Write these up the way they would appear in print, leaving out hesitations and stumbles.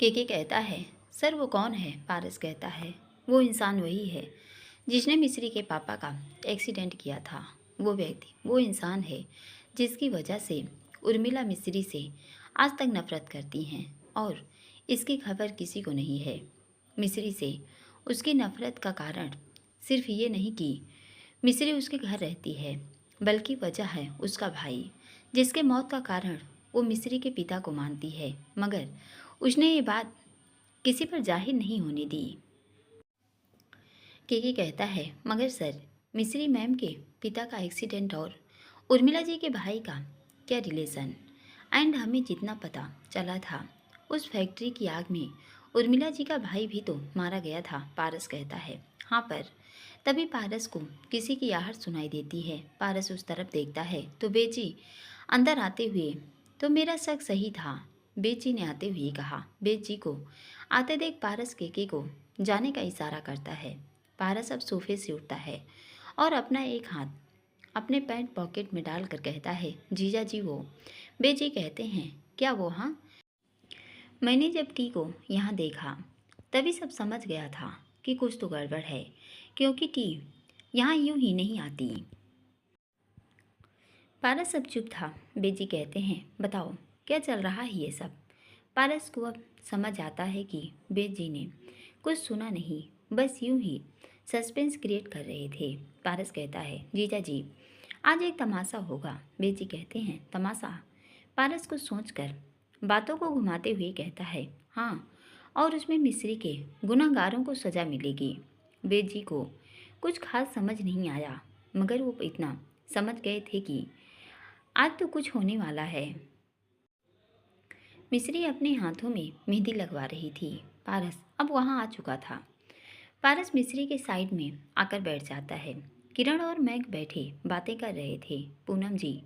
केके कहता है, सर वो कौन है? पारस कहता है, वो इंसान वही है जिसने मिस्री के पापा का एक्सीडेंट किया था। वो व्यक्ति, वो इंसान है जिसकी वजह से उर्मिला मिस्री से आज तक नफरत करती हैं और इसकी खबर किसी को नहीं है। मिस्री से उसकी नफरत का कारण सिर्फ ये नहीं कि मिस्री उसके घर रहती है, बल्कि वजह है उसका भाई, जिसके मौत का कारण वो मिस्री के पिता को मानती है, मगर उसने ये बात किसी पर जाहिर नहीं होने दी। केके कहता है, मगर सर, मिस्री मैम के पिता का एक्सीडेंट और उर्मिला जी के भाई का क्या रिलेशन? एंड हमें जितना पता चला था, उस फैक्ट्री की आग में उर्मिला जी का भाई भी तो मारा गया था। पारस कहता है, हाँ, पर तभी पारस को किसी की आहट सुनाई देती है। पारस उस तरफ देखता है तो बेची अंदर आते हुए, तो मेरा शक सही था, बेची ने आते हुए कहा। बेची को आते देख पारस केके को जाने का इशारा करता है। पारस अब सोफे से उठता है और अपना एक हाथ अपने पैंट पॉकेट में डालकर कहता है, जीजा जी वो। बेजी कहते हैं, क्या वो? हाँ, मैंने जब टी को यहाँ देखा तभी सब समझ गया था कि कुछ तो गड़बड़ है, क्योंकि टी यहाँ यूं ही नहीं आती। पारस अब चुप था। बेजी कहते हैं, बताओ क्या चल रहा है ये सब? पारस को अब समझ आता है कि बेजी ने कुछ सुना नहीं, बस यूं ही सस्पेंस क्रिएट कर रहे थे। पारस कहता है, जीजा जी आज एक तमाशा होगा। बेजी कहते हैं, तमाशा? पारस को सोचकर बातों को घुमाते हुए कहता है, हाँ, और उसमें मिस्री के गुनहगारों को सज़ा मिलेगी। बेजी को कुछ खास समझ नहीं आया, मगर वो इतना समझ गए थे कि आज तो कुछ होने वाला है। मिस्री अपने हाथों में मेहंदी लगवा रही थी। पारस अब वहाँ आ चुका था। पारस मिस्री के साइड में आकर बैठ जाता है। किरण और मैग बैठे बातें कर रहे थे। पूनम जी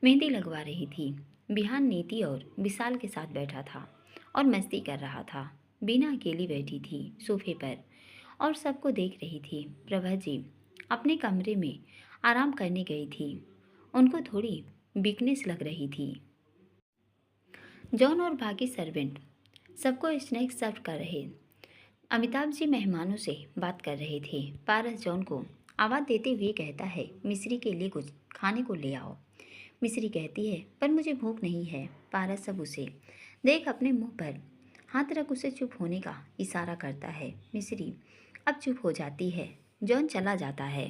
मेहंदी लगवा रही थी। बिहान नीति और विशाल के साथ बैठा था और मस्ती कर रहा था। बीना अकेली बैठी थी सोफे पर और सबको देख रही थी। प्रभा जी अपने कमरे में आराम करने गई थी। उनको थोड़ी वीकनेस लग रही थी। जॉन और बाकी सर्वेंट सबको स्नैक्स सर्व कर रहे। अमिताभ जी मेहमानों से बात कर रहे थे। पारस जॉन को आवाज़ देते हुए कहता है, मिस्री के लिए कुछ खाने को ले आओ। मिस्री कहती है, पर मुझे भूख नहीं है। पारस सब उसे देख अपने मुंह पर हाथ रख उसे चुप होने का इशारा करता है। मिस्री अब चुप हो जाती है। जॉन चला जाता है।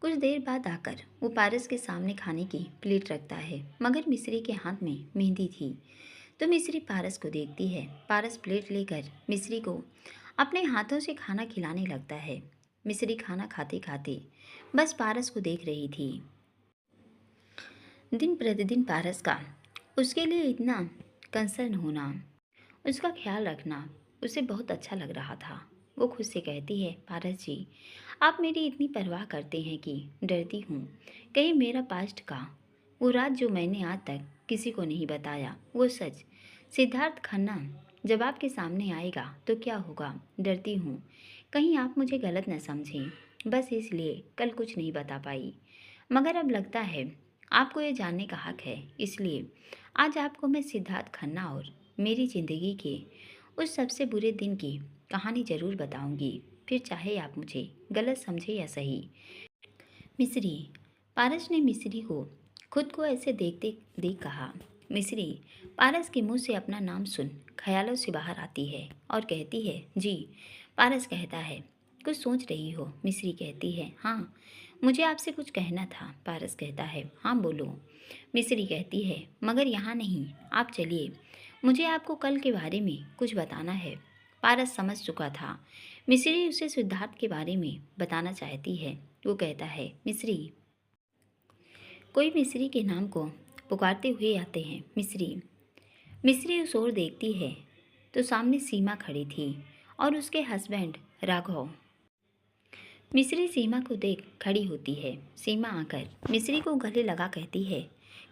कुछ देर बाद आकर वो पारस के सामने खाने की प्लेट रखता है, मगर मिस्री के हाथ में मेहंदी थी तो मिस्री पारस को देखती है। पारस प्लेट लेकर मिस्री को अपने हाथों से खाना खिलाने लगता है। मिस्री खाना खाते खाते बस पारस को देख रही थी। दिन प्रतिदिन पारस का उसके लिए इतना कंसर्न होना, उसका ख्याल रखना उसे बहुत अच्छा लग रहा था। वो खुद से कहती है, पारस जी आप मेरी इतनी परवाह करते हैं कि डरती हूँ कहीं मेरा पास्ट का वो राज जो मैंने आज तक किसी को नहीं बताया, वो सच सिद्धार्थ खन्ना जब आपके सामने आएगा तो क्या होगा। डरती हूँ कहीं आप मुझे गलत न समझें, बस इसलिए कल कुछ नहीं बता पाई, मगर अब लगता है आपको ये जानने का हक है, इसलिए आज आपको मैं सिद्धार्थ खन्ना और मेरी ज़िंदगी के उस सबसे बुरे दिन की कहानी ज़रूर बताऊंगी, फिर चाहे आप मुझे गलत समझे या सही। मिस्री पारस ने मिस्री को खुद को ऐसे देखते देख कहा। मिस्री पारस के मुंह से अपना नाम सुन ख्यालों से बाहर आती है और कहती है, जी। पारस कहता है, कुछ सोच रही हो? मिस्री कहती है, हाँ, मुझे आपसे कुछ कहना था। पारस कहता है, हाँ बोलो। मिस्री कहती है, मगर यहाँ नहीं, आप चलिए, मुझे आपको कल के बारे में कुछ बताना है। पारस समझ चुका था मिस्री उसे सिद्धार्थ के बारे में बताना चाहती है। वो कहता है, मिस्री। कोई मिस्री के नाम को पुकारते हुए आते हैं। मिस्री मिस्री उस ओर देखती है तो सामने सीमा खड़ी थी और उसके हस्बैंड राघव। मिस्री सीमा को देख खड़ी होती है। सीमा आकर मिस्री को गले लगा कहती है,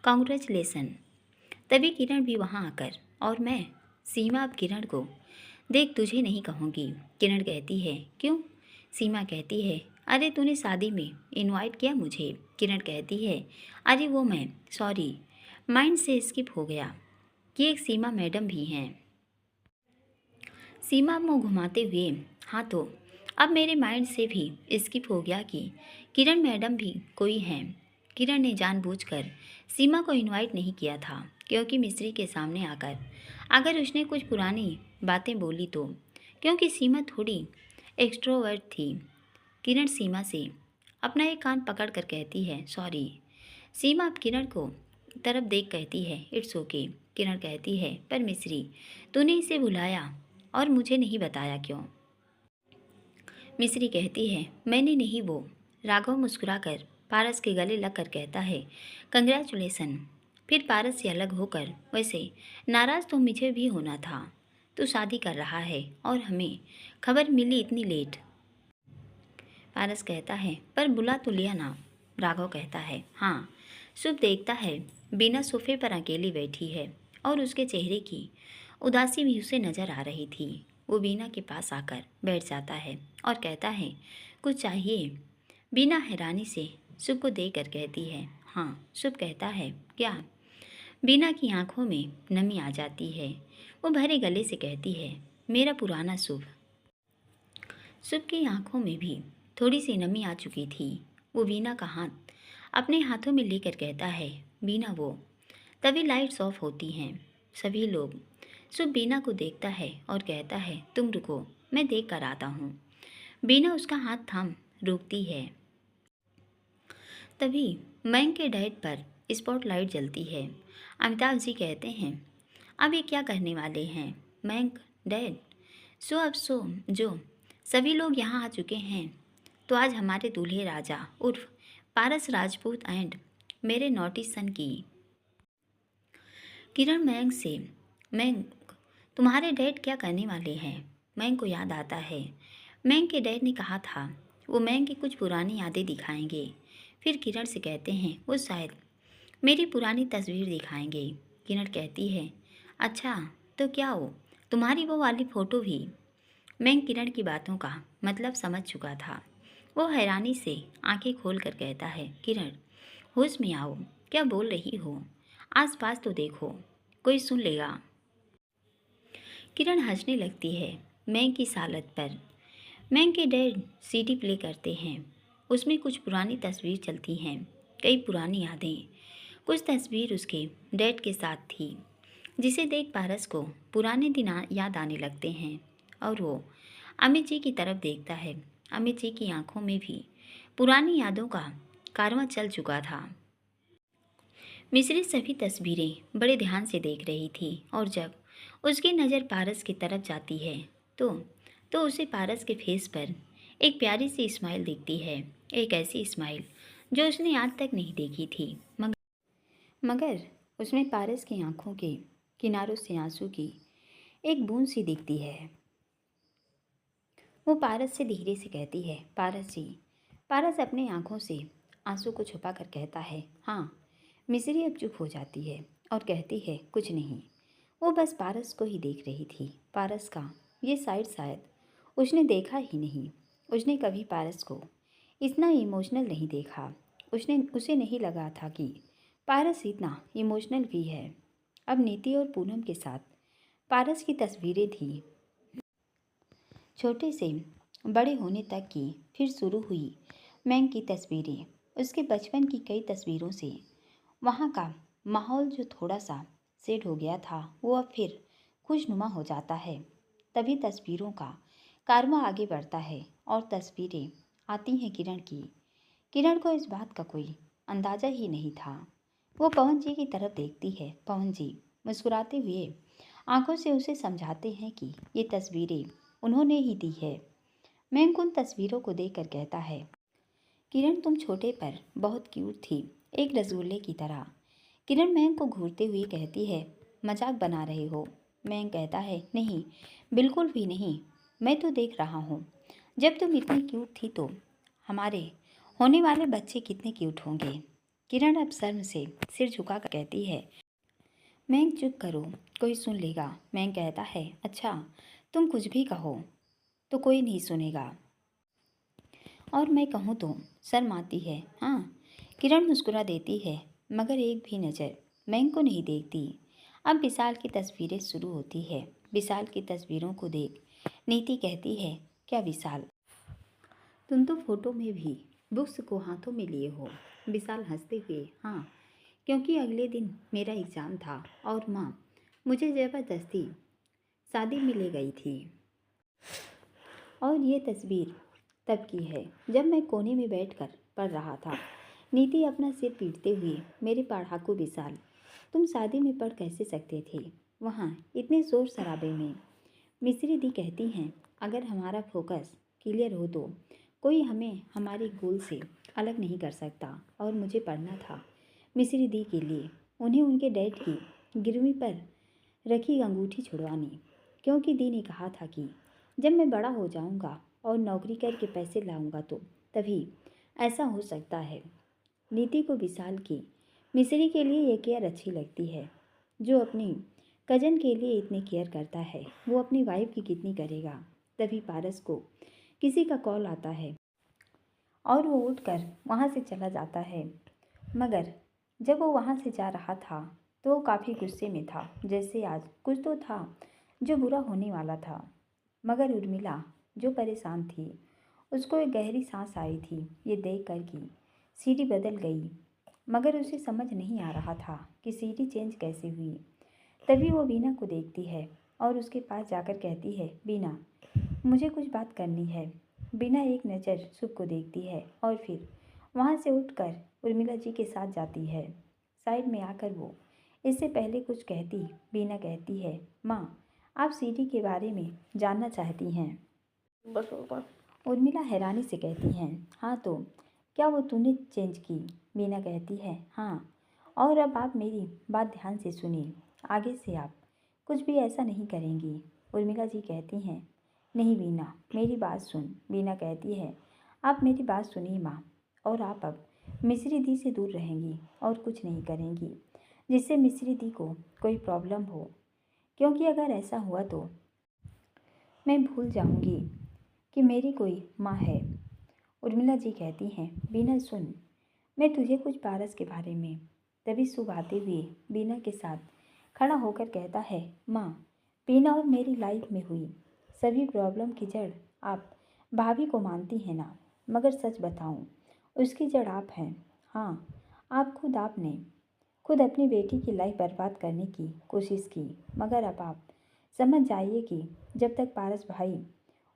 कॉन्ग्रेचुलेसन। तभी किरण भी वहाँ आकर, और मैं सीमा अब किरण को देख तुझे नहीं कहूँगी। किरण कहती है, क्यों? सीमा कहती है, अरे तूने शादी में इनवाइट किया मुझे। किरण कहती है, अरे वो मैं सॉरी माइंड से स्किप हो गया। कि एक सीमा मैडम भी हैं। सीमा मुंह घुमाते हुए, हाँ तो अब मेरे माइंड से भी स्किप हो गया कि किरण मैडम भी कोई हैं। किरण ने जानबूझकर सीमा को इनवाइट नहीं किया था, क्योंकि मिस्री के सामने आकर अगर उसने कुछ पुरानी बातें बोली तो, क्योंकि सीमा थोड़ी एक्सट्रोवर्ट थी। किरण सीमा से अपना एक कान पकड़ कर कहती है, सॉरी। सीमा अब किरण को तरफ देख कहती है, इट्स ओके। किरण कहती है, पर मिस्री, तूने इसे बुलाया और मुझे नहीं बताया क्यों? मिस्री कहती है, मैंने नहीं वो। राघव मुस्कुराकर पारस के गले लगकर कहता है, कंग्रेचुलेसन। फिर पारस से अलग होकर, वैसे नाराज़ तो मुझे भी होना था। तू शादी कर रहा है और हमें खबर मिली इतनी लेट। पारस कहता है, पर बुला तो लिया ना। राघव कहता है, हाँ। शुभ देखता है बीना सोफे पर अकेली बैठी है और उसके चेहरे की उदासी भी उसे नजर आ रही थी। वो बीना के पास आकर बैठ जाता है और कहता है, कुछ चाहिए? बीना हैरानी से शुभ को देखकर कहती है, हाँ। शुभ कहता है, क्या? बीना की आंखों में नमी आ जाती है। वो भरे गले से कहती है, मेरा पुराना शुभ। शुभ की आंखों में भी थोड़ी सी नमी आ चुकी थी। वो बीना का हाथ अपने हाथों में लेकर कहता है, बीना वो। तभी लाइट्स ऑफ होती हैं। सभी लोग। शुभ बीना को देखता है और कहता है, तुम रुको, मैं देख कर आता हूँ। बीना उसका हाथ थाम रोकती है। तभी मयंक के डैड पर स्पॉटलाइट जलती है। अमिताभ जी कहते हैं, अब ये क्या करने वाले हैं? मयंक, डैड। अब जो सभी लोग यहाँ आ चुके हैं, तो आज हमारे दूल्हे राजा उर्फ पारस राजपूत एंड मेरे नॉटी सन की। किरण मयंक से, मयंक, तुम्हारे डैड क्या करने वाले हैं? मयंक को याद आता है, मयंक के डैड ने कहा था वो मयंक की कुछ पुरानी यादें दिखाएंगे। फिर किरण से कहते हैं, वो शायद मेरी पुरानी तस्वीर दिखाएंगे। किरण कहती है, अच्छा, तो क्या हो तुम्हारी वो वाली फ़ोटो भी? मयंक किरण की बातों का मतलब समझ चुका था। वो हैरानी से आंखें खोल कर कहता है, किरण, होश में आओ, क्या बोल रही हो? आसपास तो देखो, कोई सुन लेगा। किरण हंसने लगती है मयंक की इस हालत पर। मयंक के डैड सीडी प्ले करते हैं। उसमें कुछ पुरानी तस्वीर चलती हैं, कई पुरानी यादें। कुछ तस्वीर उसके डैड के साथ थी, जिसे देख पारस को पुराने दिन याद आने लगते हैं और वो अमित जी की तरफ देखता है। अमित जी की आंखों में भी पुरानी यादों का कारवां चल चुका था। मिश्री सभी तस्वीरें बड़े ध्यान से देख रही थी और जब उसकी नज़र पारस की तरफ जाती है तो उसे पारस के फेस पर एक प्यारी सी स्माइल दिखती है। एक ऐसी स्माइल जो उसने आज तक नहीं देखी थी, मगर उसमें पारस की आंखों के किनारों से आंसू की एक बूंद सी दिखती है। वो पारस से धीरे से कहती है, पारस जी। पारस अपने आंखों से आंसू को छुपा कर कहता है, हाँ। मिस्री अब चुप हो जाती है और कहती है, कुछ नहीं। वो बस पारस को ही देख रही थी। पारस का ये साइड शायद उसने देखा ही नहीं। उसने कभी पारस को इतना इमोशनल नहीं देखा। उसे नहीं लगा था कि पारस इतना इमोशनल भी है। अब नीति और पूनम के साथ पारस की तस्वीरें थी, छोटे से बड़े होने तक की। फिर शुरू हुई मयंक की तस्वीरें, उसके बचपन की कई तस्वीरों से। वहाँ का माहौल जो थोड़ा सा सेट हो गया था, वो अब फिर खुशनुमा हो जाता है। तभी तस्वीरों का कारवां आगे बढ़ता है और तस्वीरें आती हैं किरण की। किरण को इस बात का कोई अंदाज़ा ही नहीं था। वो पवन जी की तरफ देखती है। पवन जी मुस्कुराते हुए आंखों से उसे समझाते हैं कि ये तस्वीरें उन्होंने ही दी है। मयंक उन तस्वीरों को देखकर कहता है, किरण, तुम छोटे पर बहुत क्यूट थी, एक रसगुल्ले की तरह। किरण मयंक को घूरते हुए कहती है, मजाक बना रहे हो? मयंक कहता है, नहीं, बिल्कुल भी नहीं। मैं तो देख रहा हूँ, जब तुम इतनी क्यूट थी तो हमारे होने वाले बच्चे कितने क्यूट होंगे। किरण अब शर्म से सिर झुकाकर कहती है, मयंक चुप करो, कोई सुन लेगा। मयंक कहता है, अच्छा, तुम कुछ भी कहो तो कोई नहीं सुनेगा, और मैं कहूँ तो शर्म आती है, हाँ। किरण मुस्कुरा देती है, मगर एक भी नज़र मयंक को नहीं देखती। अब विशाल की तस्वीरें शुरू होती है। विशाल की तस्वीरों को देख नीति कहती है, क्या विशाल, तुम तो फोटो में भी बुक्स को हाथों में लिए हो। विशाल हंसते हुए, हाँ, क्योंकि अगले दिन मेरा एग्ज़ाम था और माँ मुझे ज़बरदस्ती शादी में ले गई थी। और ये तस्वीर तब की है जब मैं कोने में बैठकर पढ़ रहा था। नीति अपना सिर पीटते हुए, मेरे पढ़ाकू विशाल, तुम शादी में पढ़ कैसे सकते थे वहाँ इतने शोर शराबे में। मिश्री दी कहती हैं, अगर हमारा फोकस क्लियर हो तो कोई हमें हमारे गोल से अलग नहीं कर सकता। और मुझे पढ़ना था मिश्री दी के लिए, उन्हें उनके डैड की गिरवी पर रखी अंगूठी छुड़वानी, क्योंकि दी ने कहा था कि जब मैं बड़ा हो जाऊंगा और नौकरी करके पैसे लाऊंगा तो तभी ऐसा हो सकता है। नीति को विशाल की मिश्री के लिए ये केयर अच्छी लगती है। जो अपनी कजन के लिए इतनी केयर करता है वो अपनी वाइफ की कितनी करेगा। तभी पारस को किसी का कॉल आता है और वो उठकर वहाँ से चला जाता है। मगर जब वो वहाँ से जा रहा था तो वो काफ़ी गुस्से में था, जैसे आज कुछ तो था जो बुरा होने वाला था। मगर उर्मिला जो परेशान थी, उसको एक गहरी सांस आई थी ये देख कर कि सीढ़ी बदल गई। मगर उसे समझ नहीं आ रहा था कि सीढ़ी चेंज कैसे हुई। तभी वो बीना को देखती है और उसके पास जाकर कहती है, बीना, मुझे कुछ बात करनी है। बीना एक नज़र सुख को देखती है और फिर वहाँ से उठकर उर्मिला जी के साथ जाती है। साइड में आकर वो इससे पहले कुछ कहती, बीना कहती है, माँ, आप सीढ़ी के बारे में जानना चाहती हैं। उर्मिला हैरानी से कहती हैं, हाँ तो क्या वो तूने चेंज की? बीना कहती है, हाँ, और अब आप मेरी बात ध्यान से सुनिए, आगे से आप कुछ भी ऐसा नहीं करेंगी। उर्मिला जी कहती हैं, नहीं बीना, मेरी बात सुन। बीना कहती है, आप मेरी बात सुनिए माँ, और आप अब मिश्री दी से दूर रहेंगी और कुछ नहीं करेंगी जिससे मिश्री दी को कोई प्रॉब्लम हो, क्योंकि अगर ऐसा हुआ तो मैं भूल जाऊंगी कि मेरी कोई माँ है। उर्मिला जी कहती हैं, बीना सुन, मैं तुझे कुछ पारस के बारे में। तभी शुभ आते हुए बीना के साथ खड़ा होकर कहता है, माँ, बीना और मेरी लाइफ में हुई सभी प्रॉब्लम की जड़ आप भाभी को मानती हैं ना? मगर सच बताऊं, उसकी जड़ आप हैं। हाँ, आपने खुद अपनी बेटी की लाइफ बर्बाद करने की कोशिश की। मगर अब आप समझ जाइए कि जब तक पारस भाई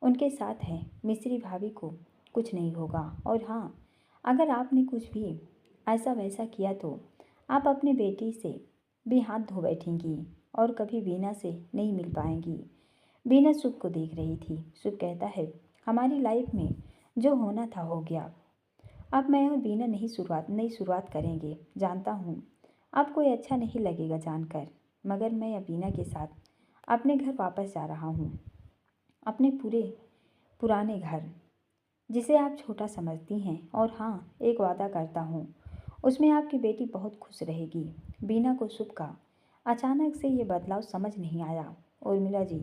उनके साथ हैं, मिश्री भाभी को कुछ नहीं होगा। और हाँ, अगर आपने कुछ भी ऐसा वैसा किया तो आप अपनी बेटी से भी हाथ धो बैठेंगी और कभी बीना से नहीं मिल पाएंगी। बीना सुख को देख रही थी। सुख कहता है, हमारी लाइफ में जो होना था हो गया। अब मैं और बीना नई शुरुआत करेंगे। जानता हूँ आपको ये अच्छा नहीं लगेगा जानकर, मगर मैं अब बीना के साथ अपने घर वापस जा रहा हूँ, अपने पुराने घर, जिसे आप छोटा समझती हैं। और हाँ, एक वादा करता हूँ, उसमें आपकी बेटी बहुत खुश रहेगी। बीना को सुख का अचानक से ये बदलाव समझ नहीं आया। उर्मिला जी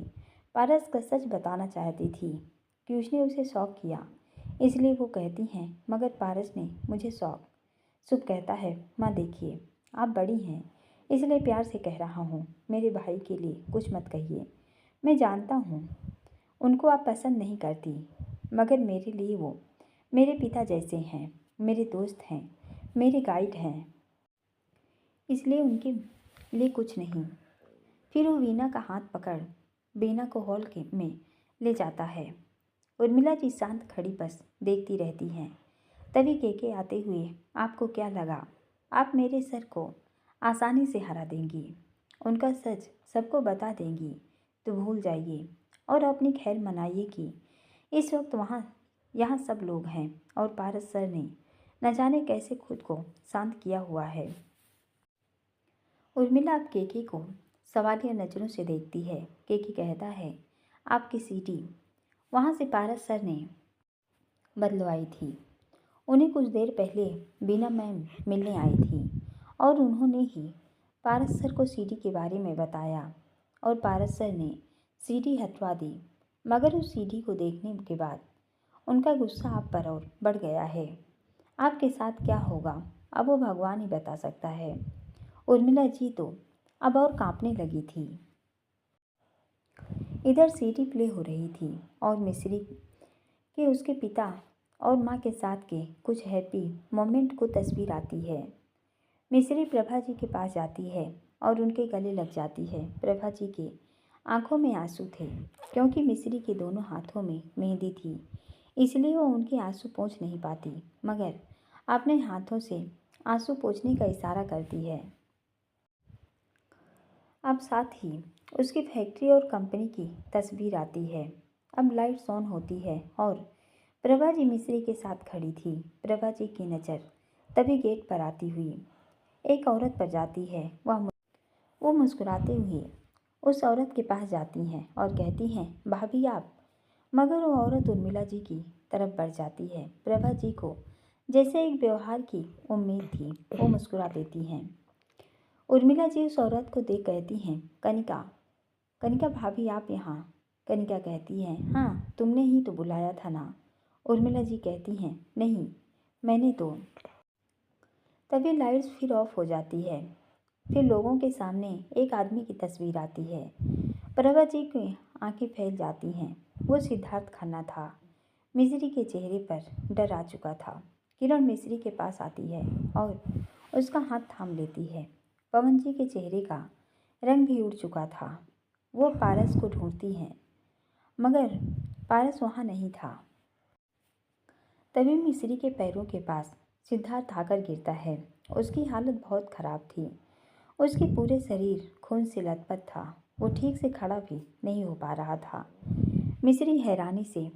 पारस का सच बताना चाहती थी कि उसने उसे शौक किया, इसलिए वो कहती हैं, मगर पारस ने मुझे शौक। सुख कहता है, माँ देखिए, आप बड़ी हैं, इसलिए प्यार से कह रहा हूँ, मेरे भाई के लिए कुछ मत कहिए। मैं जानता हूँ उनको आप पसंद नहीं करती, मगर मेरे लिए वो मेरे पिता जैसे हैं, मेरे दोस्त हैं, मेरे गाइड हैं, इसलिए उनके लिए कुछ नहीं। फिर वो वीना का हाथ पकड़ बीना को हॉल के में ले जाता है। उर्मिला जी शांत खड़ी बस देखती रहती हैं। तभी केके आते हुए, आपको क्या लगा आप मेरे सर को आसानी से हरा देंगी, उनका सच सबको बता देंगी तो भूल जाइए और अपनी खैर मनाइए कि इस वक्त यहाँ सब लोग हैं और पारस सर ने न जाने कैसे खुद को शांत किया हुआ है। उर्मिला अब केके को सवालिया नज़रों से देखती है। केके कहता है, आपकी सीटी वहाँ से पारस सर ने बदलवाई थी। उन्हें कुछ देर पहले बीना मैम मिलने आई थी और उन्होंने ही पारस सर को सीडी के बारे में बताया और पारस सर ने सीडी हटवा दी। मगर उस सीडी को देखने के बाद उनका गुस्सा आप पर और बढ़ गया है। आपके साथ क्या होगा अब वो भगवान ही बता सकता है। उर्मिला जी तो अब और कांपने लगी थी। इधर सीडी प्ले हो रही थी और मिस्री के उसके पिता और माँ के साथ के कुछ हैप्पी मोमेंट को तस्वीर आती है। मिस्री प्रभा जी के पास जाती है और उनके गले लग जाती है। प्रभा जी के आंखों में आंसू थे क्योंकि मिस्री के दोनों हाथों में मेहंदी थी, इसलिए वो उनके आंसू पोंछ नहीं पाती, मगर अपने हाथों से आंसू पोंछने का इशारा करती है। अब साथ ही उसकी फैक्ट्री और कंपनी की तस्वीर आती है। अब लाइट्स ऑन होती है और प्रभा जी मिस्री के साथ खड़ी थी। प्रभा जी की नज़र तभी गेट पर आती हुई एक औरत पर जाती है। वो मुस्कुराते हुए उस औरत के पास जाती हैं और कहती हैं, भाभी आप। मगर वो औरत उर्मिला जी की तरफ बढ़ जाती है। प्रभा जी को जैसे एक व्यवहार की उम्मीद थी, वो मुस्कुरा देती हैं। उर्मिला जी उस औरत को देख कहती हैं, कनिका। कनिका भाभी आप यहाँ। कनिका कहती है, हाँ तुमने ही तो बुलाया था ना। उर्मिला जी कहती हैं, नहीं मैंने तो। तभी लाइट्स फिर ऑफ हो जाती है। फिर लोगों के सामने एक आदमी की तस्वीर आती है। प्रभा जी की आंखें फैल जाती हैं। वो सिद्धार्थ खन्ना था। मिस्री के चेहरे पर डर आ चुका था। किरण मिस्री के पास आती है और उसका हाथ थाम लेती है। पवन जी के चेहरे का रंग भी उड़ चुका था। वो पारस को ढूंढती हैं, मगर पारस वहाँ नहीं था। तभी मिस्री के पैरों के पास सिद्धार्थ आकर गिरता है। उसकी हालत बहुत ख़राब थी। उसके पूरे शरीर खून से लथपथ था। वो ठीक से खड़ा भी नहीं हो पा रहा था। मिस्री हैरानी से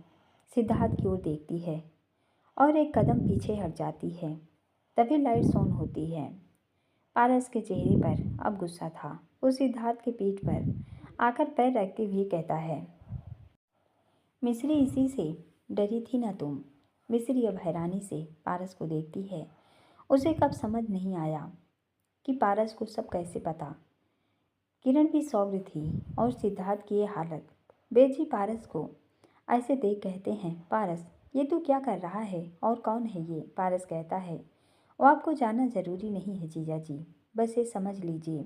सिद्धार्थ की ओर देखती है और एक कदम पीछे हट जाती है। तभी लाइट्स ऑन होती है। पारस के चेहरे पर अब गुस्सा था। वो सिद्धार्थ के पीठ पर आकर पैर रखते हुए कहता है, मिस्री इसी से डरी थी ना तुम। मिस्री अब हैरानी से पारस को देखती है। उसे कब समझ नहीं आया कि पारस को सब कैसे पता। किरण भी सौग्र थी और सिद्धार्थ की ये हालत। बेजी पारस को ऐसे देख कहते हैं, पारस ये तू क्या कर रहा है और कौन है ये। पारस कहता है, वो आपको जानना ज़रूरी नहीं है जीजा जी, बस ये समझ लीजिए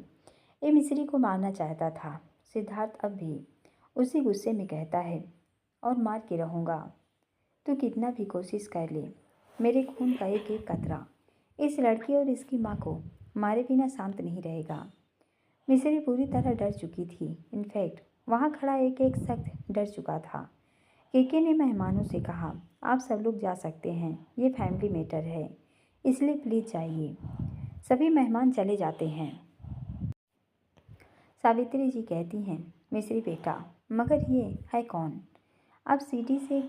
ये मिस्री को मारना चाहता था। सिद्धार्थ अब भी उसी गुस्से में कहता है, और मार के रहूँगा। तू कितना भी कोशिश कर ले, मेरे खून का एक एक कतरा इस लड़की और इसकी माँ को मारे बिना शांत नहीं रहेगा। मिस्री पूरी तरह डर चुकी थी। इनफैक्ट वहाँ खड़ा एक एक शख्स डर चुका था। केके ने मेहमानों से कहा, आप सब लोग जा सकते हैं, ये फैमिली मैटर है, इसलिए प्लीज़ जाइए। सभी मेहमान चले जाते हैं। सावित्री जी कहती हैं, मिस्री बेटा मगर ये है कौन। अब सीटी से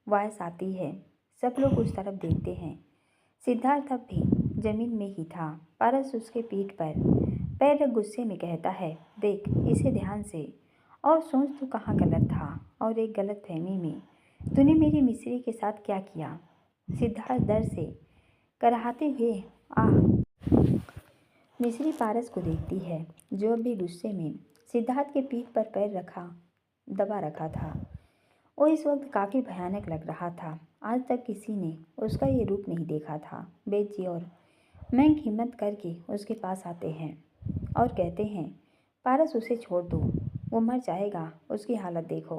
वॉइस आती है। सब लोग उस तरफ देखते हैं। सिद्धार्थ अब भी जमीन में ही था। पारस उसके पीठ पर पैर रख गुस्से में कहता है, देख इसे ध्यान से और सोच तू कहाँ गलत था और एक गलत फहमी में तूने मेरी मिस्री के साथ क्या किया। सिद्धार्थ डर से कराहते हुए मिस्री पारस को देखती है, जो अभी गुस्से में सिद्धार्थ के पीठ पर पैर दबा रखा था। वो इस वक्त काफ़ी भयानक लग रहा था। आज तक किसी ने उसका ये रूप नहीं देखा था। बेजी और मैंक हिम्मत करके उसके पास आते हैं और कहते हैं, पारस उसे छोड़ दो, वो मर जाएगा, उसकी हालत देखो।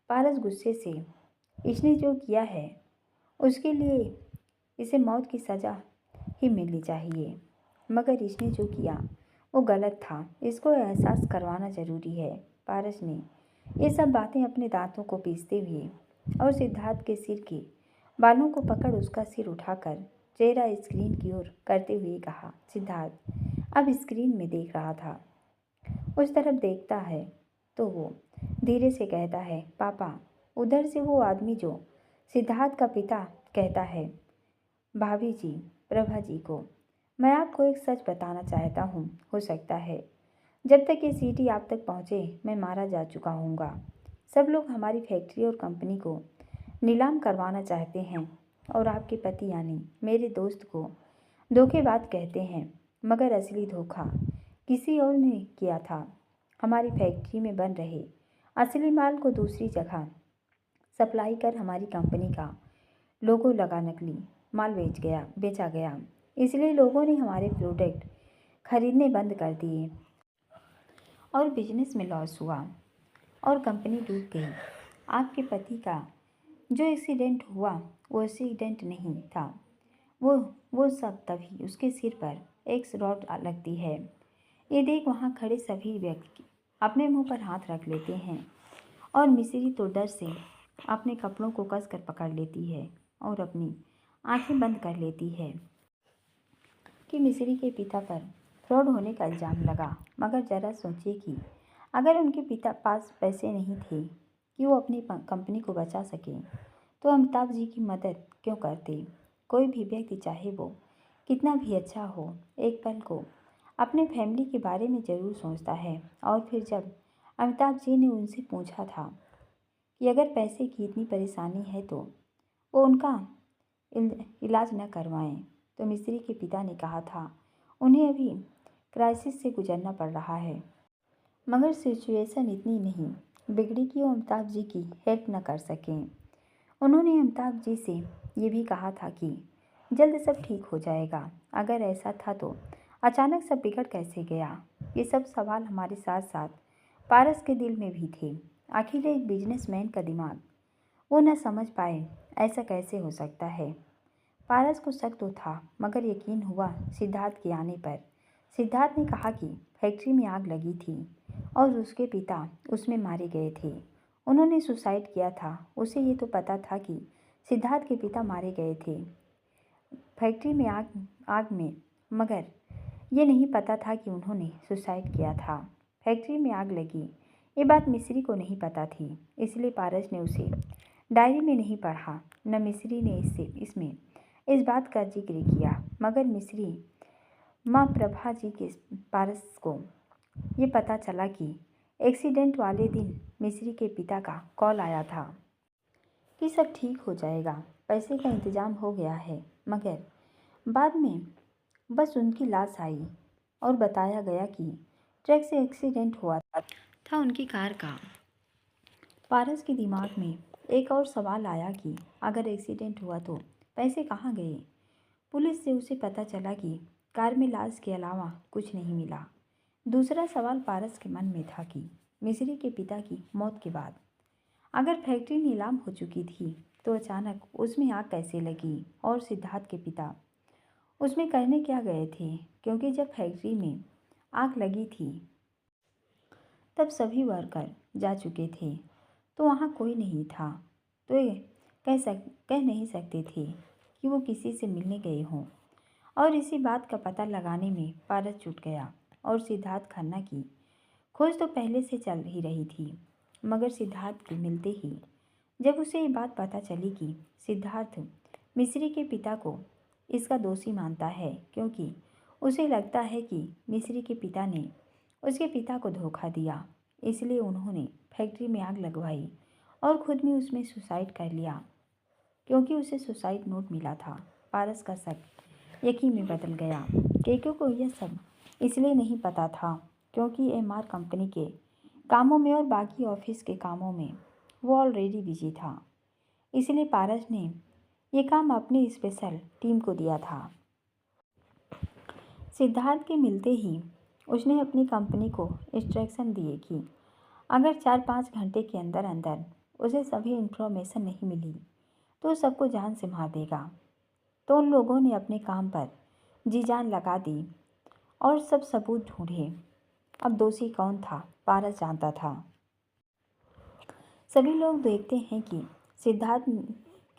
पारस गुस्से से, इसने जो किया है उसके लिए इसे मौत की सज़ा ही मिलनी चाहिए, मगर इसने जो किया वो गलत था, इसको एहसास करवाना ज़रूरी है। पारस ने ये सब बातें अपने दांतों को पीसते हुए और सिद्धार्थ के सिर के बालों को पकड़ उसका सिर उठाकर चेहरा स्क्रीन की ओर करते हुए कहा। सिद्धार्थ अब स्क्रीन में देख रहा था। उस तरफ देखता है तो वो धीरे से कहता है, पापा। उधर से वो आदमी जो सिद्धार्थ का पिता कहता है, भाभी जी प्रभा जी को मैं आपको एक सच बताना चाहता हूँ। हो सकता है जब तक ये सीटी आप तक पहुँचे मैं मारा जा चुका हूँगा। सब लोग हमारी फैक्ट्री और कंपनी को नीलाम करवाना चाहते हैं और आपके पति यानी मेरे दोस्त को धोखेबाज कहते हैं, मगर असली धोखा किसी और ने किया था। हमारी फैक्ट्री में बन रहे असली माल को दूसरी जगह सप्लाई कर हमारी कंपनी का लोगो लगा नकली माल बेचा गया। इसलिए लोगों ने हमारे प्रोडक्ट खरीदने बंद कर दिए और बिजनेस में लॉस हुआ और कंपनी डूब गई। आपके पति का जो एक्सीडेंट हुआ वो एक्सीडेंट नहीं था, वो वो सब तभी उसके सिर पर एक रॉड लगती है। ये देख वहाँ खड़े सभी व्यक्ति अपने मुंह पर हाथ रख लेते हैं और मिस्री तो डर से अपने कपड़ों को कसकर पकड़ लेती है और अपनी आंखें बंद कर लेती है कि मिस्री के पिता पर फ्रॉड होने का इल्ज़ाम लगा। मगर ज़रा सोचिए कि अगर उनके पिता पास पैसे नहीं थे कि वो अपनी कंपनी को बचा सकें, तो अमिताभ जी की मदद क्यों करते। कोई भी व्यक्ति चाहे वो कितना भी अच्छा हो, एक पल को अपने फैमिली के बारे में ज़रूर सोचता है। और फिर जब अमिताभ जी ने उनसे पूछा था कि अगर पैसे की इतनी परेशानी है तो वो उनका इलाज न करवाएं, तो मिस्री के पिता ने कहा था उन्हें अभी क्राइसिस से गुजरना पड़ रहा है, मगर सिचुएशन इतनी नहीं बिगड़ी कि वो अमिताभ जी की हेल्प न कर सकें। उन्होंने अमिताभ जी से ये भी कहा था कि जल्द सब ठीक हो जाएगा। अगर ऐसा था तो अचानक सब बिगड़ कैसे गया। ये सब सवाल हमारे साथ साथ पारस के दिल में भी थे। आखिर एक बिजनेसमैन का दिमाग वो न समझ पाए ऐसा कैसे हो सकता है। पारस को शक तो था, मगर यकीन हुआ सिद्धार्थ के आने पर। सिद्धार्थ ने कहा कि फैक्ट्री में आग लगी थी और उसके पिता उसमें मारे गए थे। उन्होंने सुसाइड किया था। उसे ये तो पता था कि सिद्धार्थ के पिता मारे गए थे फैक्ट्री में आग में, मगर ये नहीं पता था कि उन्होंने सुसाइड किया था। फैक्ट्री में आग लगी ये बात मिस्री को नहीं पता थी, इसलिए पारस ने उसे डायरी में नहीं पढ़ा। न मिस्री ने इसमें इस बात का जिक्र किया, मगर मिस्री माँ प्रभा जी के पारस को ये पता चला कि एक्सीडेंट वाले दिन मिस्री के पिता का कॉल आया था कि सब ठीक हो जाएगा, पैसे का इंतज़ाम हो गया है। मगर बाद में बस उनकी लाश आई और बताया गया कि ट्रक से एक्सीडेंट हुआ था उनकी कार का। पारस के दिमाग में एक और सवाल आया कि अगर एक्सीडेंट हुआ तो पैसे कहाँ गए। पुलिस से उसे पता चला कि कार में लाश के अलावा कुछ नहीं मिला। दूसरा सवाल पारस के मन में था कि मिस्री के पिता की मौत के बाद अगर फैक्ट्री नीलाम हो चुकी थी तो अचानक उसमें आग कैसे लगी और सिद्धार्थ के पिता उसमें करने क्या गए थे, क्योंकि जब फैक्ट्री में आग लगी थी तब सभी वर्कर जा चुके थे, तो वहाँ कोई नहीं था। तो ये कह नहीं सकते थे कि वो किसी से मिलने गए हों। और इसी बात का पता लगाने में पारस जुट गया और सिद्धार्थ खन्ना की खोज तो पहले से चल ही रही थी। मगर सिद्धार्थ के मिलते ही जब उसे ये बात पता चली कि सिद्धार्थ मिस्री के पिता को इसका दोषी मानता है, क्योंकि उसे लगता है कि मिस्री के पिता ने उसके पिता को धोखा दिया, इसलिए उन्होंने फैक्ट्री में आग लगवाई और खुद भी उसमें सुसाइड कर लिया, क्योंकि उसे सुसाइड नोट मिला था। पारस का शक यकीन में बदल गया। केके को यह सब इसलिए नहीं पता था क्योंकि एमआर कंपनी के कामों में और बाकी ऑफिस के कामों में वो ऑलरेडी बिजी था। इसलिए पारस ने ये काम अपनी स्पेशल टीम को दिया था। सिद्धार्थ के मिलते ही उसने अपनी कंपनी को इंस्ट्रक्शन दिए कि अगर 4-5 घंटे के अंदर अंदर उसे सभी इन्फॉर्मेशन नहीं मिली तो सबको जान से मार देगा। तो उन लोगों ने अपने काम पर जी जान लगा दी और सब सबूत ढूंढे। अब दोषी कौन था पारस जानता था। सभी लोग देखते हैं कि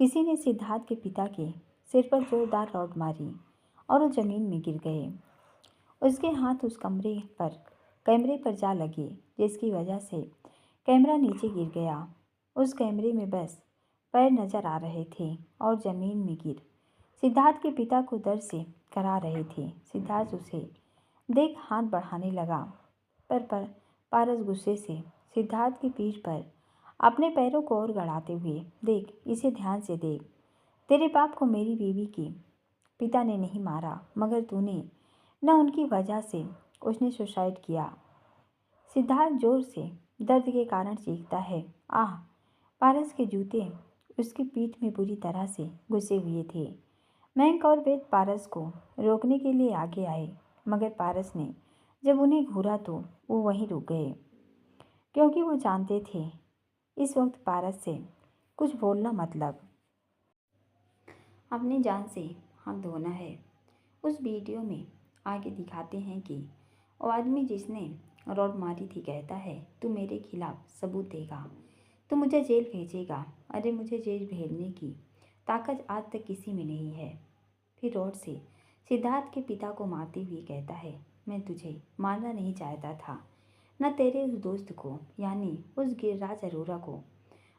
किसी ने सिद्धार्थ के पिता के सिर पर जोरदार रॉड मारी और वो ज़मीन में गिर गए। उसके हाथ उस कैमरे पर जा लगे, जिसकी वजह से कैमरा नीचे गिर गया। उस कैमरे में बस पैर नजर आ रहे थे और ज़मीन में गिर सिद्धार्थ के पिता को दर्द से करा रहे थे। सिद्धार्थ उसे देख हाथ बढ़ाने लगा, पर पारस गुस्से से सिद्धार्थ की पीठ पर अपने पैरों को और गड़ाते हुए, देख इसे ध्यान से देख, तेरे बाप को मेरी बीवी के पिता ने नहीं मारा, मगर तूने न उनकी वजह से उसने सुसाइड किया। सिद्धार्थ जोर से दर्द के कारण चीखता है। आह! पारस के जूते उसकी पीठ में बुरी तरह से घुसे हुए थे। मयंक और वेद पारस को रोकने के लिए आगे आए, मगर पारस ने जब उन्हें घूरा तो वो वहीं रुक गए, क्योंकि वो जानते थे इस वक्त पारस से कुछ बोलना मतलब अपनी जान से हाथ धोना है। उस वीडियो में आगे दिखाते हैं कि वो आदमी जिसने रॉड मारी थी कहता है, तू मेरे खिलाफ सबूत देगा, तू मुझे जेल भेजेगा। अरे मुझे जेल भेजने की ताकत आज तक किसी में नहीं है। फिर रॉड से सिद्धार्थ के पिता को मारते हुए कहता है, मैं तुझे मारना नहीं चाहता था, न तेरे उस दोस्त को यानी उस गिरिराज अरोरा को,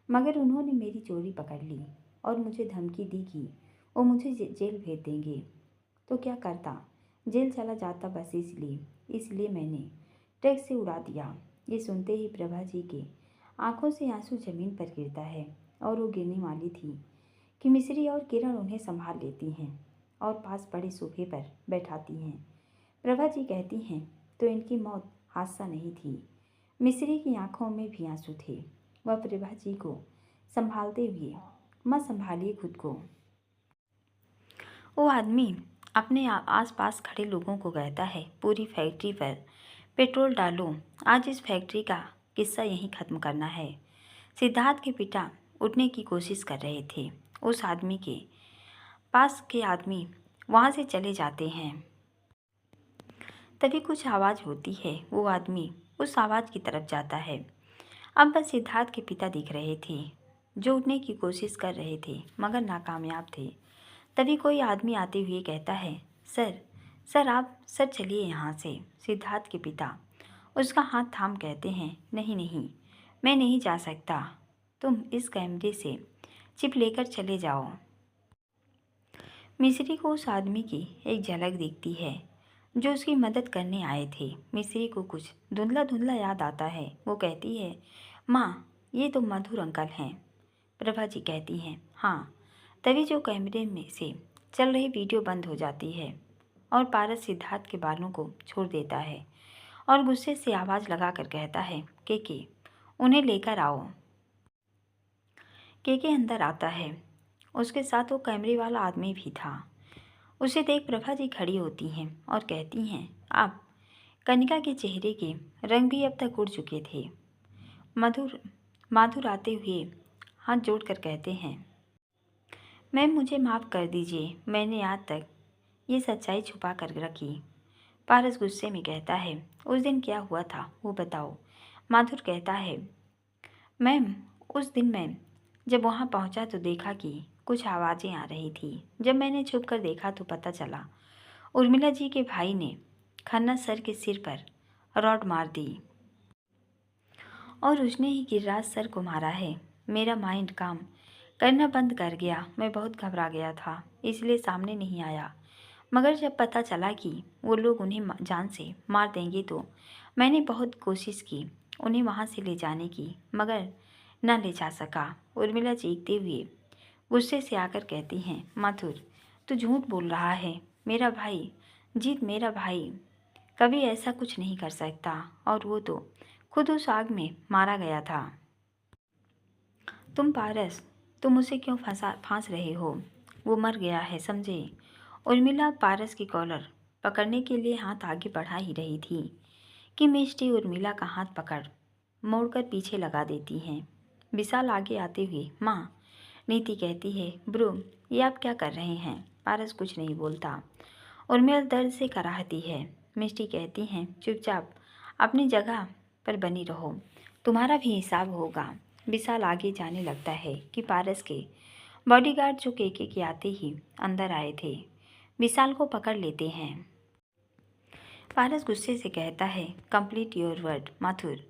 मगर उन्होंने मेरी चोरी पकड़ ली और मुझे धमकी दी कि वो मुझे जेल भेज देंगे। तो क्या करता, जेल चला जाता बस इसलिए मैंने ट्रक से उड़ा दिया। ये सुनते ही प्रभा जी के आंखों से आंसू जमीन पर गिरता है और वो गिरने वाली थी कि मिश्री और किरण उन्हें संभाल लेती हैं और पास पड़े सोफे पर बैठाती हैं। प्रभा जी कहती हैं, तो इनकी मौत हादसा नहीं थी। मिश्री की आंखों में भी आंसू थे। वह प्रभा जी को संभालते हुए, माँ संभालिए खुद को। वो आदमी अपने आसपास खड़े लोगों को कहता है, पूरी फैक्ट्री पर पेट्रोल डालो, आज इस फैक्ट्री का किस्सा यहीं ख़त्म करना है। सिद्धार्थ के पिता उठने की कोशिश कर रहे थे। उस आदमी के पास के आदमी वहाँ से चले जाते हैं। तभी कुछ आवाज़ होती है। वो आदमी उस आवाज़ की तरफ जाता है। अब बस सिद्धार्थ के पिता दिख रहे थे, जो उठने की कोशिश कर रहे थे मगर नाकामयाब थे। तभी कोई आदमी आते हुए कहता है, सर आप सर चलिए यहाँ से। सिद्धार्थ के पिता उसका हाथ थाम कहते हैं, नहीं नहीं, मैं नहीं जा सकता, तुम इस कैमरे से चिप लेकर चले जाओ। मिस्री को उस आदमी की एक झलक दिखती है जो उसकी मदद करने आए थे। मिस्री को कुछ धुंधला धुंधला याद आता है। वो कहती है, माँ ये तो मधुर अंकल हैं। प्रभा जी कहती हैं, हाँ। तभी जो कैमरे में से चल रही वीडियो बंद हो जाती है और पारस सिद्धार्थ के बालों को छोड़ देता है और गुस्से से आवाज़ लगाकर कहता है, के उन्हें लेकर आओ। के अंदर आता है। उसके साथ वो कैमरे वाला आदमी भी था। उसे देख प्रभा जी खड़ी होती हैं और कहती हैं, आप कनिका के चेहरे के रंग भी अब तक उड़ चुके थे। माधुर आते हुए हाथ जोड़कर कहते हैं, मैम मुझे माफ़ कर दीजिए, मैंने आज तक ये सच्चाई छुपा कर रखी। पारस गुस्से में कहता है, उस दिन क्या हुआ था वो बताओ। माधुर कहता है, मैम उस दिन मैं जब वहाँ पहुँचा तो देखा कि कुछ आवाज़ें आ रही थी। जब मैंने छुप कर देखा तो पता चला उर्मिला जी के भाई ने खन्ना सर के सिर पर रॉड मार दी और उसने ही गिरिराज सर को मारा है। मेरा माइंड काम करना बंद कर गया। मैं बहुत घबरा गया था, इसलिए सामने नहीं आया। मगर जब पता चला कि वो लोग उन्हें जान से मार देंगे तो मैंने बहुत कोशिश की उन्हें वहाँ से ले जाने की, मगर न ले जा सका। उर्मिला चीखते हुए गुस्से से आकर कहती हैं, माथुर तू झूठ बोल रहा है। मेरा भाई जीत, मेरा भाई कभी ऐसा कुछ नहीं कर सकता, और वो तो खुद उस आग में मारा गया था। तुम पारस, तुम उसे क्यों फांस रहे हो? वो मर गया है, समझे? उर्मिला पारस की कॉलर पकड़ने के लिए हाथ आगे बढ़ा ही रही थी कि मिष्टी उर्मिला का हाथ पकड़ मोड़कर पीछे लगा देती हैं। विशाल आगे आते हुए, माँ। नीति कहती है, ब्रो ये आप क्या कर रहे हैं? पारस कुछ नहीं बोलता। उर्मिला दर्द से कराहती है। मिष्टी कहती हैं, चुपचाप अपनी जगह पर बनी रहो, तुम्हारा भी हिसाब होगा। विशाल आगे जाने लगता है कि पारस के बॉडीगार्ड जो केके के आते ही अंदर आए थे विशाल को पकड़ लेते हैं। पारस गुस्से से कहता है, complete your word Mathur.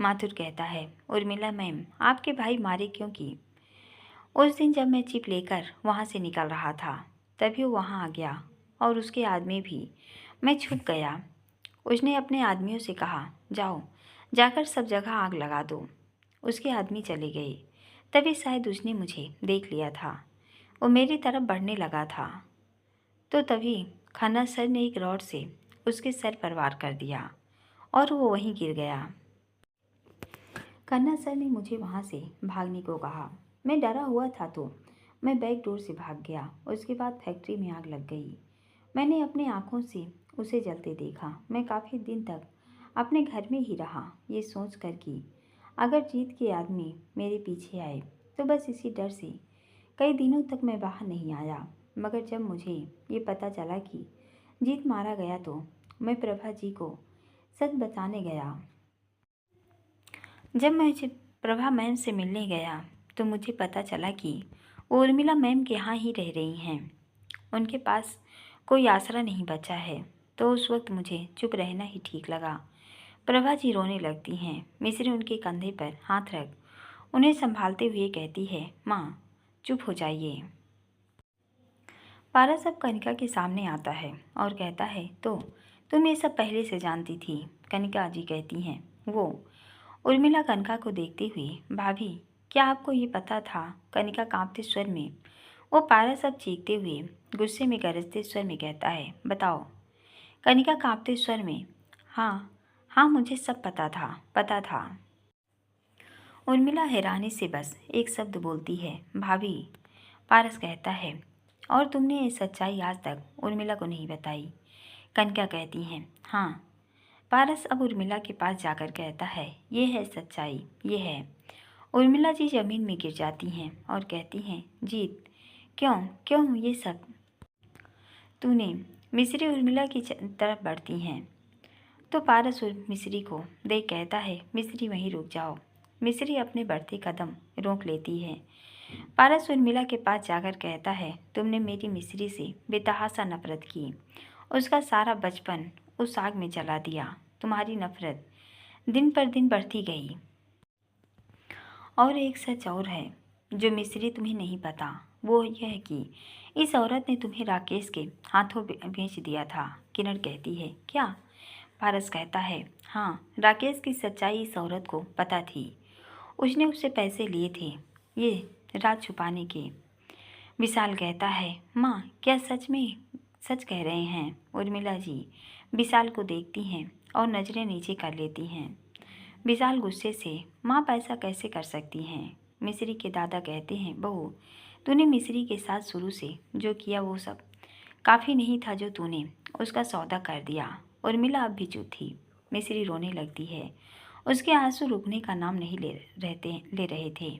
Mathur कहता है, उर्मिला मैम आपके भाई मारे क्योंकि उस दिन जब मैं चिप लेकर वहाँ से निकल रहा था तभी वो वहाँ आ गया और उसके आदमी भी। मैं छुप गया। उसने अपने आदमियों से कहा, जाओ जाकर सब जगह आग लगा दो। उसके आदमी चले गए। तभी शायद उसने मुझे देख लिया था। वो मेरी तरफ बढ़ने लगा था तो तभी खन्ना सर ने एक रॉड से उसके सर पर वार कर दिया और वो वहीं गिर गया। खन्ना सर ने मुझे वहाँ से भागने को कहा। मैं डरा हुआ था तो मैं बैक डोर से भाग गया। उसके बाद फैक्ट्री में आग लग गई। मैंने अपनी आँखों से उसे जलते देखा। मैं काफ़ी दिन तक अपने घर में ही रहा, ये सोच कर कि अगर जीत के आदमी मेरे पीछे आए तो बस इसी डर से कई दिनों तक मैं बाहर नहीं आया। मगर जब मुझे ये पता चला कि जीत मारा गया तो मैं प्रभा जी को सच बताने गया। जब मैं प्रभा मैम से मिलने गया तो मुझे पता चला कि वो उर्मिला मैम के यहाँ ही रह रही हैं। उनके पास कोई आसरा नहीं बचा है। तो उस वक्त मुझे चुप रहना ही ठीक लगा। प्रभा जी रोने लगती हैं। मिस्री उनके कंधे पर हाथ रख उन्हें संभालते हुए कहती है, माँ चुप हो जाइए। पारस अब कनिका के सामने आता है और कहता है, तो तुम ये सब पहले से जानती थी? कनिका जी कहती हैं। वो उर्मिला कनिका को देखते हुए, भाभी क्या आपको ये पता था? कनिका कांपते स्वर में। वो पारस अब चीखते हुए गुस्से में गरजते स्वर में कहता है, बताओ। कनिका कांपते स्वर में, हाँ हाँ मुझे सब पता था। उर्मिला हैरानी से बस एक शब्द बोलती है, भाभी। पारस कहता है, और तुमने ये सच्चाई आज तक उर्मिला को नहीं बताई? कनिका कहती हैं, हाँ। पारस अब उर्मिला के पास जाकर कहता है, ये है सच्चाई, ये है। उर्मिला जी जमीन में गिर जाती हैं और कहती हैं, जीत क्यों क्यों ये सब तूने? मिस्री उर्मिला की तरफ बढ़ती हैं तो पारस मिस्री को देख कहता है, मिस्री वहीं रुक जाओ। मिस्री अपने बढ़ते कदम रोक लेती है। पारस उर्मिला के पास जाकर कहता है, तुमने मेरी मिस्री से बेतहासा नफरत की। उसका सारा बचपन उस आग में जला दिया। तुम्हारी नफरत दिन पर दिन बढ़ती गई। और एक सच और है जो मिस्री तुम्हें नहीं पता, वो यह है कि इस औरत ने तुम्हें राकेश के हाथों बेच दिया था। किरण कहती है, क्या? पारस कहता है, हाँ, राकेश की सच्चाई इस औरत को पता थी। उसने उससे पैसे लिए थे ये राज छुपाने के। विशाल कहता है, माँ क्या सच में सच कह रहे हैं? उर्मिला जी विशाल को देखती हैं और नज़रें नीचे कर लेती हैं। विशाल गुस्से से, माँ ऐसा कैसे कर सकती हैं? मिस्री के दादा कहते हैं, बहू तूने मिस्री के साथ शुरू से जो किया वो सब काफ़ी नहीं था जो तूने उसका सौदा कर दिया। उर्मिला अब भी चुप थी। मिस्री रोने लगती है। उसके आंसू रुकने का नाम नहीं ले रहे थे।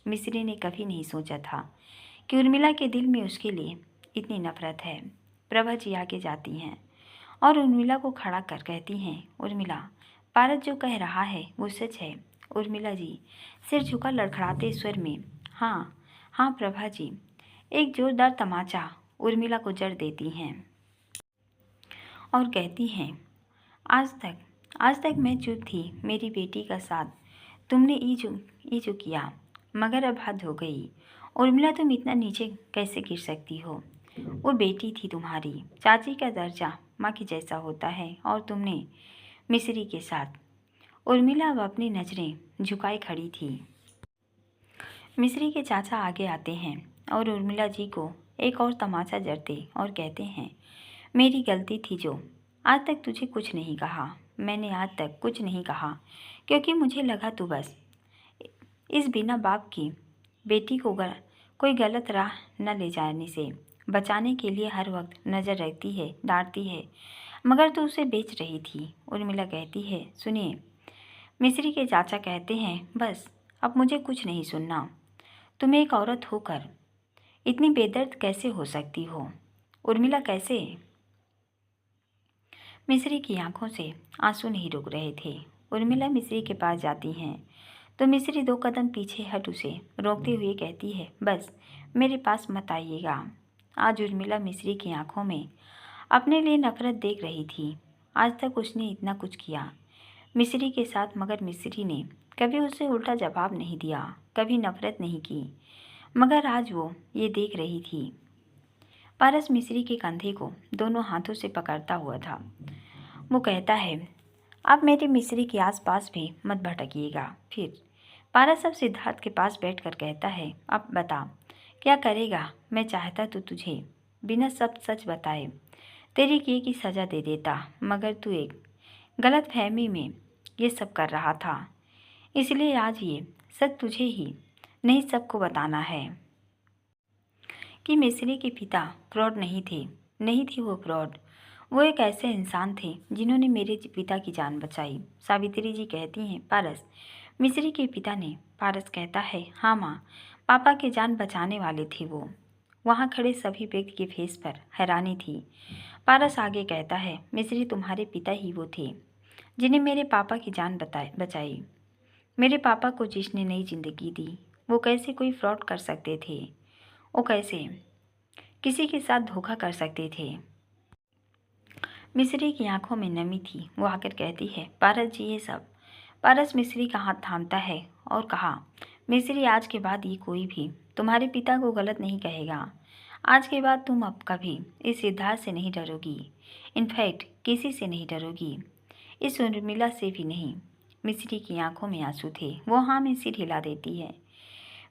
मिस्री ने कभी नहीं सोचा था कि उर्मिला के दिल में उसके लिए इतनी नफरत है। प्रभा जी आगे जाती हैं और उर्मिला को खड़ा कर कहती हैं, उर्मिला पारस जो कह रहा है वो सच है। उर्मिला जी सिर झुका लड़खड़ाते स्वर में, हाँ हाँ प्रभा जी। एक जोरदार तमाचा उर्मिला को जड़ देती हैं और कहती हैं, आज तक मैं चुप थी। मेरी बेटी का साथ तुमने ये जो किया, मगर अब हद हो गई। उर्मिला तुम इतना नीचे कैसे गिर सकती हो? वो बेटी थी तुम्हारी। चाची का दर्जा माँ के जैसा होता है और तुमने मिस्री के साथ। उर्मिला अब अपनी नज़रें झुकाए खड़ी थी। मिस्री के चाचा आगे आते हैं और उर्मिला जी को एक और तमाचा जड़ते और कहते हैं, मेरी गलती थी जो आज तक तुझे कुछ नहीं कहा। मैंने आज तक कुछ नहीं कहा क्योंकि मुझे लगा तू बस इस बिना बाप की बेटी को कोई गलत राह न ले जाने से बचाने के लिए हर वक्त नज़र रखती है, डांटती है, मगर तू उसे बेच रही थी। उर्मिला कहती है, सुनिए। मिस्री के चाचा कहते हैं, बस अब मुझे कुछ नहीं सुनना। तुम एक औरत होकर इतनी बेदर्द कैसे हो सकती हो? उर्मिला कैसे? मिस्री की आंखों से आंसू नहीं रुक रहे थे। उर्मिला मिस्री के पास जाती हैं तो मिस्री 2 कदम पीछे हट उसे रोकते हुए कहती है, बस मेरे पास मत आइएगा। आज उर्मिला मिस्री की आंखों में अपने लिए नफरत देख रही थी। आज तक उसने इतना कुछ किया मिस्री के साथ, मगर मिस्री ने कभी उसे उल्टा जवाब नहीं दिया, कभी नफरत नहीं की। मगर आज वो ये देख रही थी। पारस मिस्री के कंधे को दोनों हाथों से पकड़ता हुआ था। वो कहता है, आप मेरी मिस्री के आसपास भी मत भटकिएगा। फिर पारस अब सिद्धार्थ के पास बैठकर कहता है, अब बता क्या करेगा? मैं चाहता तो तुझे बिना सब सच बताए तेरी किए की सज़ा दे देता, मगर तू एक गलत फहमी में ये सब कर रहा था। इसलिए आज ये सच तुझे ही नहीं सबको बताना है कि मिस्री के पिता फ्रॉड नहीं थे। नहीं थे वो फ्रॉड। वो एक ऐसे इंसान थे जिन्होंने मेरे पिता की जान बचाई। सावित्री जी कहती हैं, पारस मिश्री के पिता ने। पारस कहता है, हाँ माँ, पापा की जान बचाने वाले थे वो। वहाँ खड़े सभी व्यक्ति के फेस पर हैरानी थी। पारस आगे कहता है, मिश्री तुम्हारे पिता ही वो थे जिन्हें मेरे पापा की जान बचाई। मेरे पापा को जिसने नई जिंदगी दी, वो कैसे कोई फ्रॉड कर सकते थे? वो कैसे किसी के साथ धोखा कर सकते थे? मिश्री की आंखों में नमी थी। वो आकर कहती है, पारस जी ये सब। पारस मिश्री का हाथ थामता है और कहा, मिश्री आज के बाद ये कोई भी तुम्हारे पिता को गलत नहीं कहेगा। आज के बाद तुम अब कभी इस सिद्धार्थ से नहीं डरोगी। इनफैक्ट किसी से नहीं डरोगी, इस उर्मिला से भी नहीं। मिश्री की आंखों में आंसू थे। वो हाँ में सिर हिला देती है।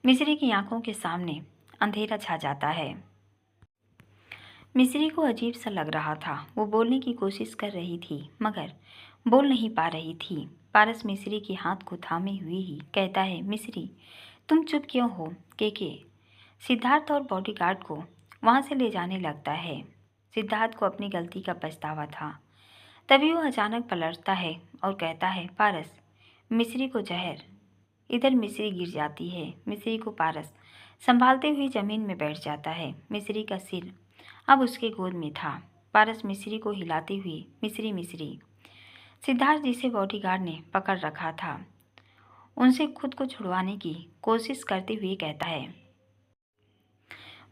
मिश्री की आंखों के सामने अंधेरा छा जाता है। मिश्री को अजीब सा लग रहा था। वो बोलने की कोशिश कर रही थी मगर बोल नहीं पा रही थी। पारस मिश्री के हाथ को थामे हुए ही कहता है, मिश्री तुम चुप क्यों हो? के सिद्धार्थ और बॉडीगार्ड को वहाँ से ले जाने लगता है। सिद्धार्थ को अपनी गलती का पछतावा था। तभी वो अचानक पलटता है और कहता है, पारस मिश्री को जहर। इधर मिश्री गिर जाती है। मिश्री को पारस संभालते हुए जमीन में बैठ जाता है। मिश्री का सिर अब उसके गोद में था। पारस मिश्री को हिलाते हुए, मिश्री मिश्री। सिद्धार्थ जिसे बॉडीगार्ड ने पकड़ रखा था उनसे खुद को छुड़वाने की कोशिश करते हुए कहता है,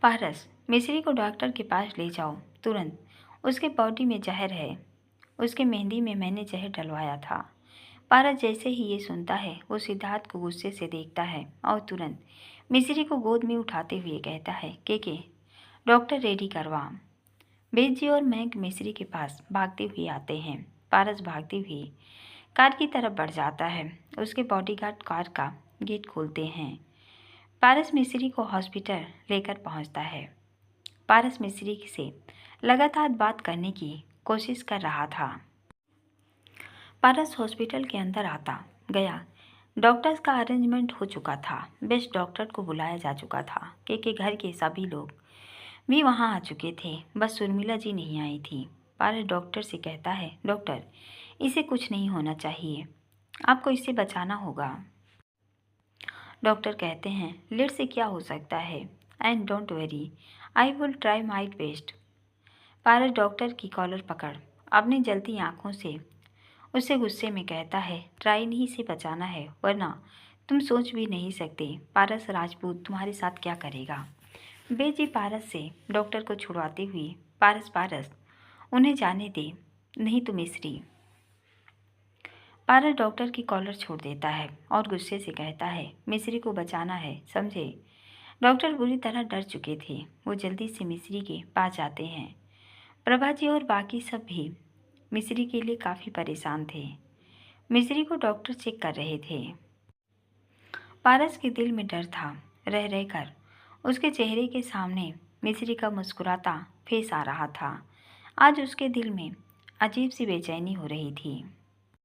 पारस मिश्री को डॉक्टर के पास ले जाओ तुरंत। उसके बॉडी में जहर है। उसके मेहंदी में मैंने जहर डलवाया था। पारस जैसे ही ये सुनता है वो सिद्धार्थ को गुस्से से देखता है और तुरंत मिश्री को गोद में उठाते हुए कहता है, के डॉक्टर रेडी करवा। बेद जी और महक मिश्री के पास भागते हुए आते हैं। पारस भागते हुए कार की तरफ बढ़ जाता है। उसके बॉडीगार्ड कार का गेट खोलते हैं। पारस मिश्री को हॉस्पिटल लेकर पहुंचता है। पारस मिश्री से लगातार बात करने की कोशिश कर रहा था। पारस हॉस्पिटल के अंदर आता गया। डॉक्टर्स का अरेंजमेंट हो चुका था। बेस्ट डॉक्टर को बुलाया जा चुका था। के घर के सभी लोग भी वहाँ आ चुके थे। बस उर्मिला जी नहीं आई थी। पारस डॉक्टर से कहता है, डॉक्टर इसे कुछ नहीं होना चाहिए, आपको इसे बचाना होगा। डॉक्टर कहते हैं, लेट से क्या हो सकता है, and don't worry, I will try my best. Paras doctor की कॉलर पकड़ अपनी जलती आंखों से उससे गुस्से में कहता है, ट्राई नहीं से बचाना है, वरना तुम सोच भी नहीं सकते पारस राजपूत तुम्हारे साथ क्या करेगा। बेजी पारस से डॉक्टर को छुड़वाते हुए, पारस उन्हें जाने दे, नहीं तो मिश्री। पारस डॉक्टर की कॉलर छोड़ देता है और गुस्से से कहता है, मिश्री को बचाना है, समझे। डॉक्टर बुरी तरह डर चुके थे। वो जल्दी से मिश्री के पास जाते हैं। प्रभा जी और बाकी सब भी मिश्री के लिए काफ़ी परेशान थे। मिश्री को डॉक्टर चेक कर रहे थे। पारस के दिल में डर था। रह रहकर उसके चेहरे के सामने मिश्री का मुस्कुराता फेस आ रहा था। आज उसके दिल में अजीब सी बेचैनी हो रही थी।